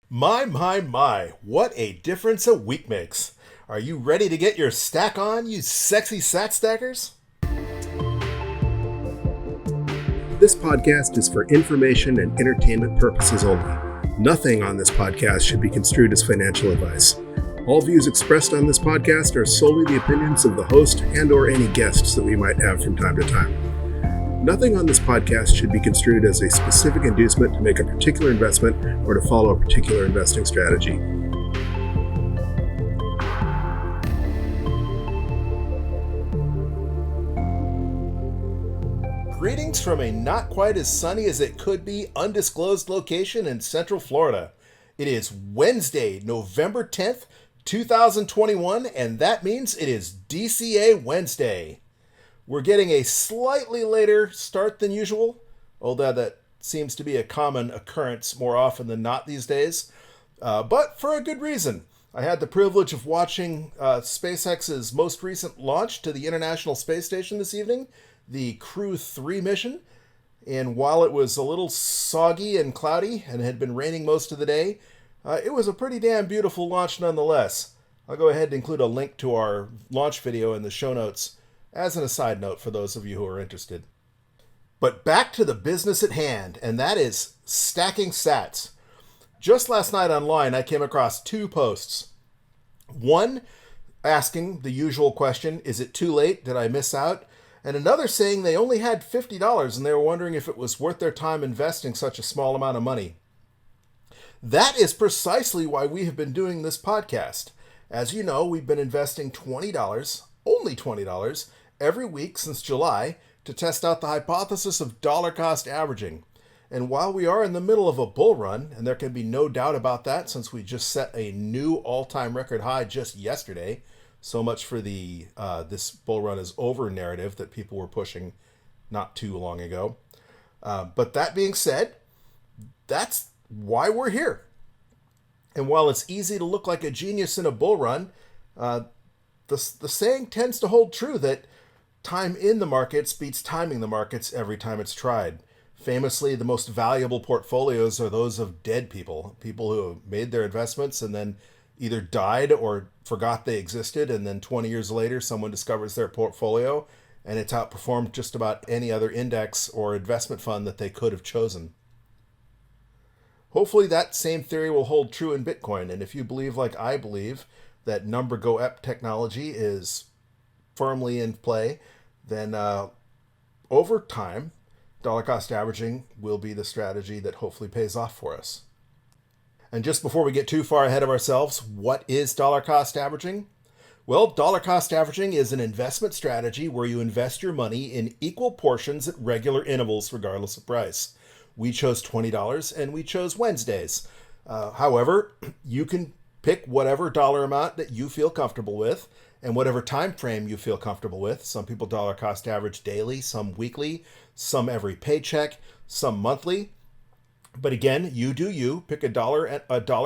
My, what a difference a week makes. Are you ready to get your stack on, you sexy sat stackers? This podcast is for information and entertainment purposes only. Nothing on this podcast should be construed as financial advice. All views expressed on this podcast are solely the opinions of the host and or any guests that we might have from time to time. Nothing on this podcast should be construed as a specific inducement to make a particular investment or to follow a particular investing strategy. Greetings from a not quite as sunny as it could be undisclosed location in Central Florida. It is Wednesday, November 10th, 2021, and that means it is DCA Wednesday. We're getting a slightly later start than usual, although that seems to be a common occurrence more often than not these days, but for a good reason. I had the privilege of watching SpaceX's most recent launch to the International Space Station this evening, the Crew-3 mission, and while it was a little soggy and cloudy and had been raining most of the day, it was a pretty damn beautiful launch nonetheless. I'll go ahead and include a link to our launch video in the show notes as an aside note for those of you who are interested. But back to the business at hand, and that is stacking sats. Just last night online, I came across two posts. One asking the usual question, is it too late? Did I miss out? And another saying they only had $50 and they were wondering if it was worth their time investing such a small amount of money. That is precisely why we have been doing this podcast. As you know, we've been investing $20, only $20, every week since July to test out the hypothesis of dollar cost averaging. And while we are in the middle of a bull run, and there can be no doubt about that since we just set a new all-time record high just yesterday, so much for the this bull run is over narrative that people were pushing not too long ago. But that being said, that's why we're here. And while it's easy to look like a genius in a bull run, the saying tends to hold true that time in the markets beats timing the markets every time it's tried. Famously, the most valuable portfolios are those of dead people who have made their investments and then either died or forgot they existed, and then 20 years later someone discovers their portfolio and it's outperformed just about any other index or investment fund that they could have chosen. Hopefully that same theory will hold true in Bitcoin, and if you believe like I believe that number go up technology is firmly in play, then over time, dollar cost averaging will be the strategy that hopefully pays off for us. And just before we get too far ahead of ourselves, what is dollar cost averaging? Well, dollar cost averaging is an investment strategy where you invest your money in equal portions at regular intervals regardless of price. We chose $20 and we chose Wednesdays. However, you can pick whatever dollar amount that you feel comfortable with and whatever time frame you feel comfortable with. Some people dollar cost average daily, some weekly, some every paycheck, some monthly. But again, you do you. Pick a dollar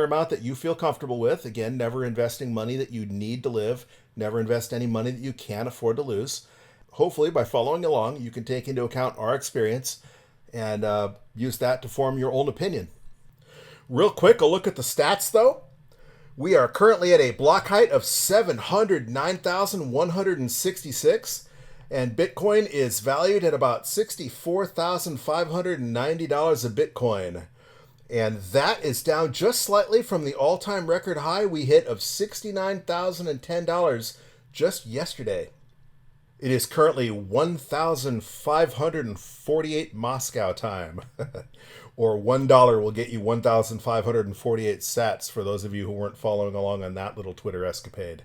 amount that you feel comfortable with. Again, never investing money that you need to live. Never invest any money that you can't afford to lose. Hopefully, by following along, you can take into account our experience and use that to form your own opinion. Real quick, a look at the stats, though. We are currently at a block height of 709,166, and Bitcoin is valued at about $64,590 a Bitcoin. And that is down just slightly from the all-time record high we hit of $69,010 just yesterday. It is currently 1,548 Moscow time. Or $1 will get you 1,548 sats for those of you who weren't following along on that little Twitter escapade.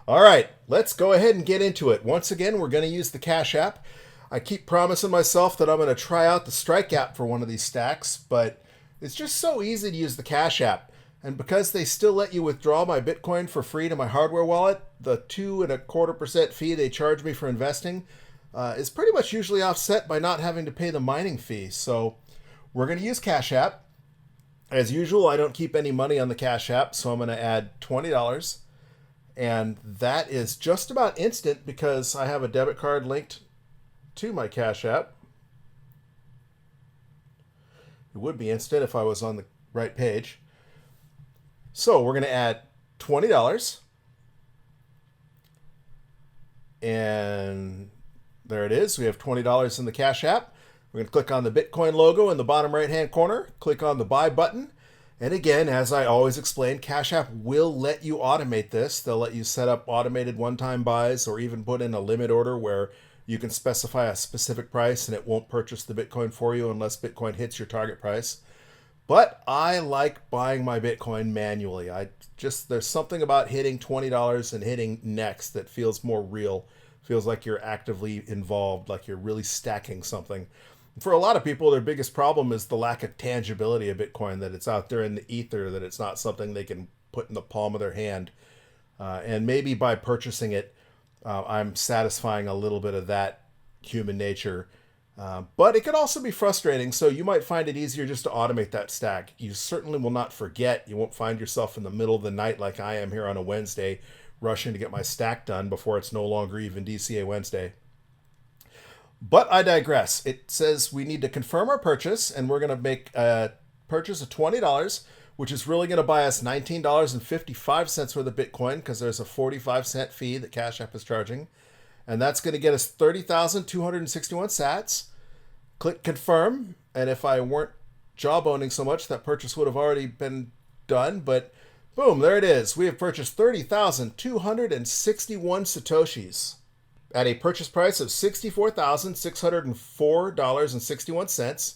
All right, let's go ahead and get into it. Once again, we're going to use the Cash App. I keep promising myself that I'm going to try out the Strike app for one of these stacks, but it's just so easy to use the Cash App. And because they still let you withdraw my Bitcoin for free to my hardware wallet, the 2.25% fee they charge me for investing is pretty much usually offset by not having to pay the mining fee. So we're going to use Cash App. As usual, I don't keep any money on the Cash App, so I'm going to add $20. And that is just about instant because I have a debit card linked to my Cash App. It would be instant if I was on the right page. So we're going to add $20. And there it is. We have $20 in the Cash App. We're going to click on the Bitcoin logo in the bottom right-hand corner. Click on the Buy button. And again, as I always explain, Cash App will let you automate this. They'll let you set up automated one-time buys or even put in a limit order where you can specify a specific price and it won't purchase the Bitcoin for you unless Bitcoin hits your target price. But I like buying my Bitcoin manually. There's something about hitting $20 and hitting next that feels more real. Feels like you're actively involved, like you're really stacking something. For a lot of people, their biggest problem is the lack of tangibility of Bitcoin, that it's out there in the ether, that it's not something they can put in the palm of their hand. And maybe by purchasing it, I'm satisfying a little bit of that human nature. But it could also be frustrating, so you might find it easier just to automate that stack. You certainly will not forget. You won't find yourself in the middle of the night like I am here on a Wednesday, rushing to get my stack done before it's no longer even DCA Wednesday. But I digress. It says we need to confirm our purchase, and we're going to make a purchase of $20, which is really going to buy us $19.55 worth of Bitcoin because there's a 45-cent fee that Cash App is charging. And that's going to get us 30,261 sats. Click confirm. And if I weren't jawboning so much, that purchase would have already been done. But boom, there it is. We have purchased 30,261 Satoshis at a purchase price of $64,604.61.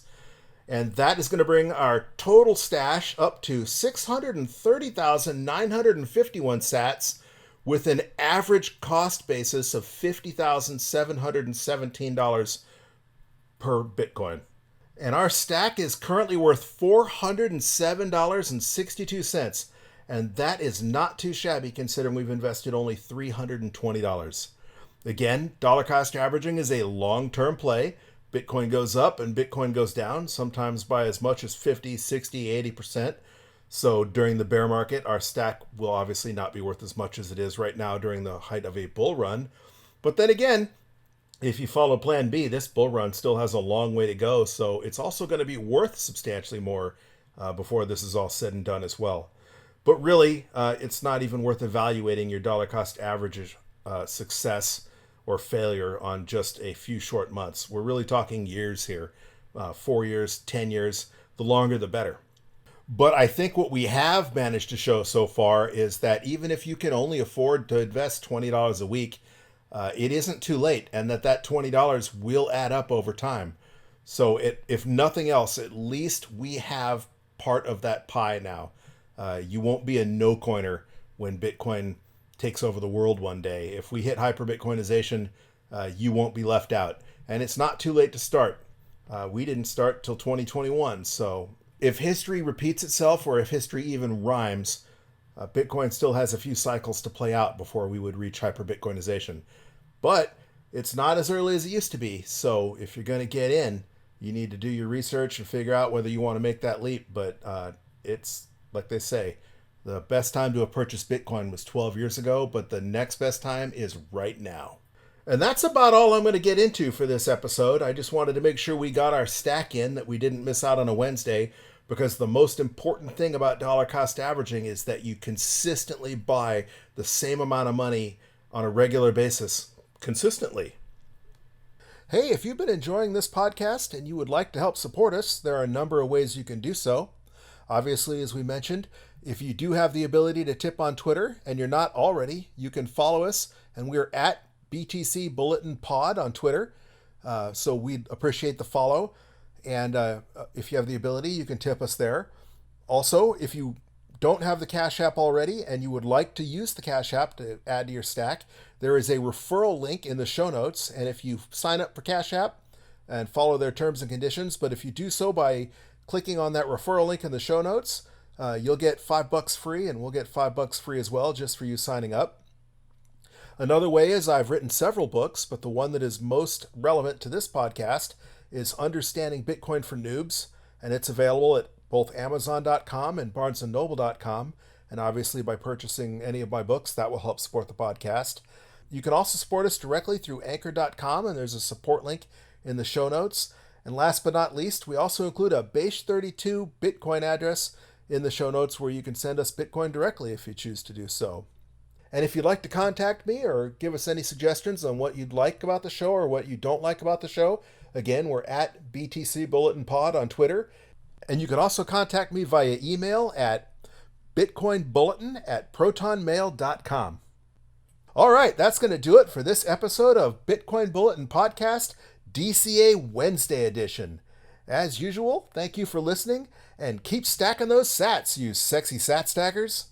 And that is going to bring our total stash up to 630,951 sats with an average cost basis of $50,717 per Bitcoin. And our stack is currently worth $407.62. And that is not too shabby considering we've invested only $320. Again, dollar cost averaging is a long-term play. Bitcoin goes up and Bitcoin goes down, sometimes by as much as 50, 60, 80%. So during the bear market, our stack will obviously not be worth as much as it is right now during the height of a bull run. But then again, if you follow plan B, this bull run still has a long way to go. So it's also going to be worth substantially more before this is all said and done as well. But really, it's not even worth evaluating your dollar cost average success or failure on just a few short months. We're really talking years here, 4 years, 10 years, the longer the better. But I think what we have managed to show so far is that even if you can only afford to invest $20 a week, it isn't too late, and that $20 will add up over time. So if nothing else, at least we have part of that pie now. You won't be a no-coiner when Bitcoin takes over the world one day. If we hit hyper-Bitcoinization, you won't be left out. And it's not too late to start. We didn't start till 2021. So if history repeats itself, or if history even rhymes, Bitcoin still has a few cycles to play out before we would reach hyper-Bitcoinization. But it's not as early as it used to be. So if you're going to get in, you need to do your research and figure out whether you want to make that leap. But it's like they say, the best time to have purchased Bitcoin was 12 years ago, but the next best time is right now. And that's about all I'm going to get into for this episode. I just wanted to make sure we got our stack in, that we didn't miss out on a Wednesday, because the most important thing about dollar cost averaging is that you consistently buy the same amount of money on a regular basis, consistently. Hey, if you've been enjoying this podcast and you would like to help support us, there are a number of ways you can do so. Obviously, as we mentioned, if you do have the ability to tip on Twitter and you're not already, you can follow us, and we're at BTC Bulletin Pod on Twitter. So we'd appreciate the follow. And if you have the ability, you can tip us there. Also, if you don't have the Cash App already and you would like to use the Cash App to add to your stack, there is a referral link in the show notes. And if you sign up for Cash App and follow their terms and conditions, but if you do so by clicking on that referral link in the show notes, you'll get $5 free, and we'll get $5 free as well just for you signing up. Another way is I've written several books, but the one that is most relevant to this podcast is Understanding Bitcoin for Noobs, and it's available at both Amazon.com and BarnesandNoble.com. And obviously, by purchasing any of my books, that will help support the podcast. You can also support us directly through Anchor.com, and there's a support link in the show notes. And last but not least, we also include a Base32 Bitcoin address in the show notes where you can send us Bitcoin directly if you choose to do so. And if you'd like to contact me or give us any suggestions on what you'd like about the show or what you don't like about the show, again, we're at BTC Bulletin Pod on Twitter. And you can also contact me via email at bitcoinbulletin@protonmail.com. All right, that's going to do it for this episode of Bitcoin Bulletin Podcast, DCA Wednesday edition. As usual, thank you for listening, and keep stacking those sats, you sexy sat stackers.